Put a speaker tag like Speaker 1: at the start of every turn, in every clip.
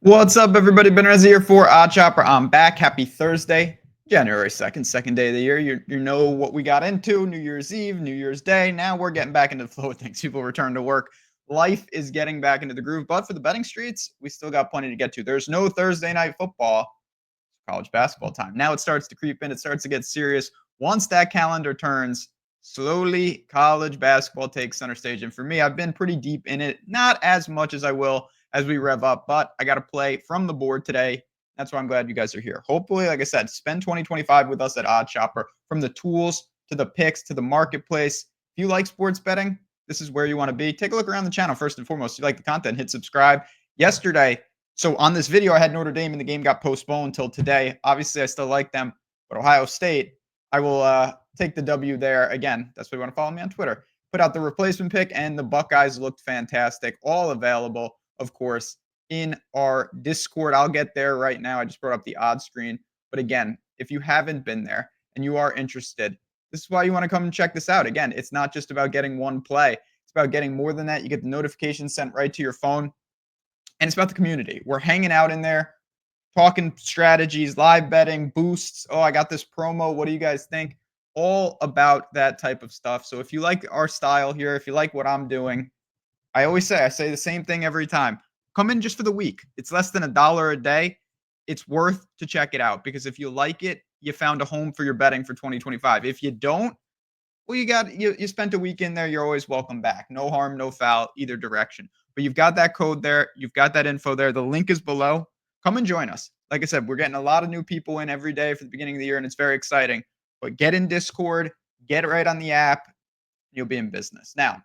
Speaker 1: What's up, everybody? Ben Reza here for Odd Chopper. I'm back. Happy Thursday, January 2nd, second day of the year. You know what we got into, New Year's Eve, New Year's Day. Now we're getting back into the flow of things. People return to work. Life is getting back into the groove. But for the betting streets, we still got plenty to get to. There's no Thursday night football. College basketball time. Now it starts to creep in. It starts to get serious. Once that calendar turns, slowly college basketball takes center stage. And for me, I've been pretty deep in it. Not as much as I will as we rev up, but I got to play from the board today. That's why I'm glad you guys are here. Hopefully, like I said, spend 2025 with us at Odd Chopper. From the tools to the picks to the marketplace. If you like sports betting, this is where you want to be. Take a look around the channel first and foremost. If you like the content, hit subscribe. Yesterday, so on this video, I had Notre Dame and the game got postponed until today. Obviously, I still like them, but Ohio State, I will take the W there. Again, that's why you want to follow me on Twitter. Put out the replacement pick, and the Buckeyes looked fantastic. All available, of course, in our Discord. I'll get there right now. I just brought up the odds screen. But again, if you haven't been there and you are interested, this is why you want to come and check this out. Again, it's not just about getting one play. It's about getting more than that. You get the notifications sent right to your phone. And it's about the community. We're hanging out in there, talking strategies, live betting, boosts. Oh, I got this promo. What do you guys think? All about that type of stuff. So if you like our style here, if you like what I'm doing, I say the same thing every time. Come in just for the week. It's less than $1 a day. It's worth to check it out because if you like it, you found a home for your betting for 2025. If you don't, well, you spent a week in there. You're always welcome back. No harm, no foul, either direction. But you've got that code there. You've got that info there. The link is below. Come and join us. Like I said, we're getting a lot of new people in every day for the beginning of the year, and it's very exciting. But get in Discord, get it right on the app, you'll be in business. Now,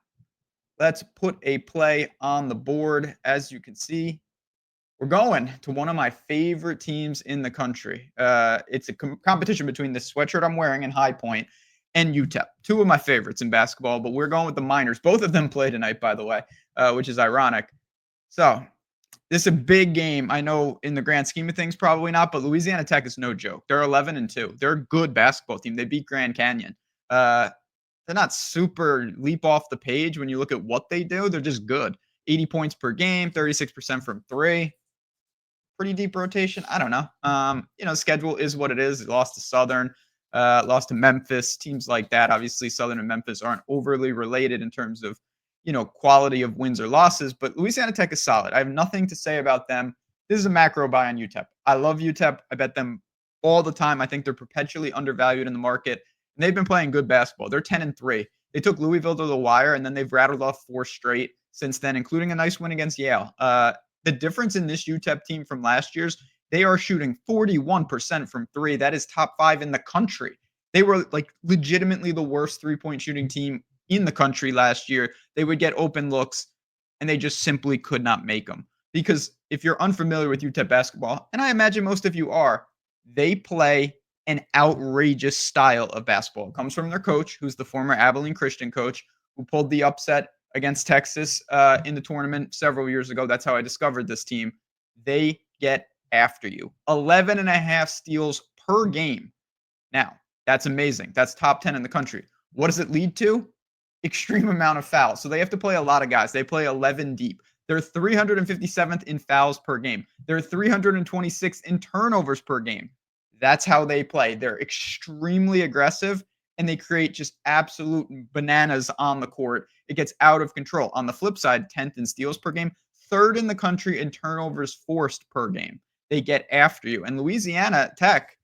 Speaker 1: let's put a play on the board. As you can see, we're going to one of my favorite teams in the country. It's a competition between the sweatshirt I'm wearing in High Point and UTEP, two of my favorites in basketball, but we're going with the Miners. Both of them play tonight, by the way, which is ironic. So this is a big game. I know in the grand scheme of things, probably not, but Louisiana Tech is no joke. They're 11-2. They're a good basketball team. They beat Grand Canyon. They're not super leap off the page when you look at what they do. They're just good. 80 points per game, 36% from three. Pretty deep rotation. I don't know. Schedule is what it is. It lost to Southern. Lost to Memphis, teams like that. Obviously, Southern and Memphis aren't overly related in terms of, quality of wins or losses, but Louisiana Tech is solid. I have nothing to say about them. This is a macro buy on UTEP. I love UTEP. I bet them all the time. I think they're perpetually undervalued in the market, and they've been playing good basketball. They're 10-3. They took Louisville to the wire, and then they've rattled off 4 straight since then, including a nice win against Yale. The difference in this UTEP team from last year's, they are shooting 41% from three. That is top 5 in the country. They were like legitimately the worst three-point shooting team in the country last year. They would get open looks and they just simply could not make them. Because if you're unfamiliar with UTEP basketball, and I imagine most of you are, they play an outrageous style of basketball. It comes from their coach, who's the former Abilene Christian coach, who pulled the upset against Texas in the tournament several years ago. That's how I discovered this team. They get after you. 11.5 steals per game. Now, that's amazing. That's top 10 in the country. What does it lead to? Extreme amount of fouls. So they have to play a lot of guys. They play 11 deep. They're 357th in fouls per game. They're 326th in turnovers per game. That's how they play. They're extremely aggressive, and they create just absolute bananas on the court. It gets out of control. On the flip side, 10th in steals per game, 3rd in the country in turnovers forced per game. They get after you. And Louisiana Tech,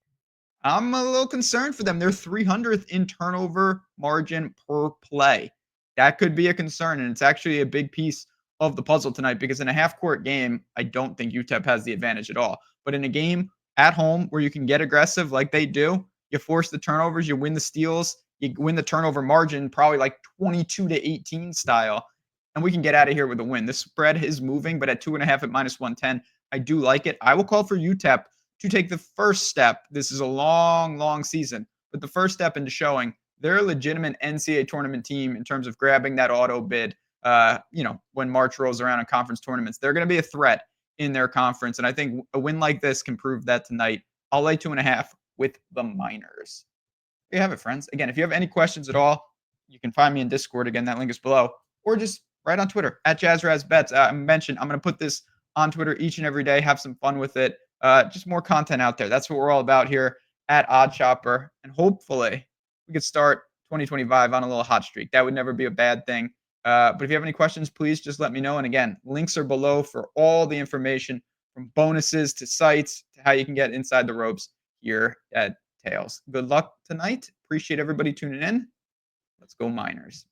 Speaker 1: I'm a little concerned for them. They're 300th in turnover margin per play. That could be a concern, and it's actually a big piece of the puzzle tonight because in a half-court game, I don't think UTEP has the advantage at all. But in a game at home where you can get aggressive like they do, you force the turnovers, you win the steals, you win the turnover margin, probably like 22-18 style, and we can get out of here with a win. This spread is moving, but at 2.5 at -110, I do like it. I will call for UTEP to take the first step. This is a long, long season, but the first step into showing they're a legitimate NCAA tournament team in terms of grabbing that auto bid. When March rolls around in conference tournaments, they're going to be a threat in their conference. And I think a win like this can prove that tonight. I'll lay 2.5 with the Miners. There you have it, friends. Again, if you have any questions at all, you can find me in Discord. Again, that link is below, or just right on Twitter at JazzRazBets. I mentioned I'm going to put this on Twitter each and every day. Have some fun with it. Just more content out there. That's what we're all about here at Odd Chopper. And hopefully we could start 2025 on a little hot streak. That would never be a bad thing. But if you have any questions, please just let me know. And again, links are below for all the information from bonuses to sites to how you can get inside the ropes here at Tails. Good luck tonight. Appreciate everybody tuning in. Let's go Miners.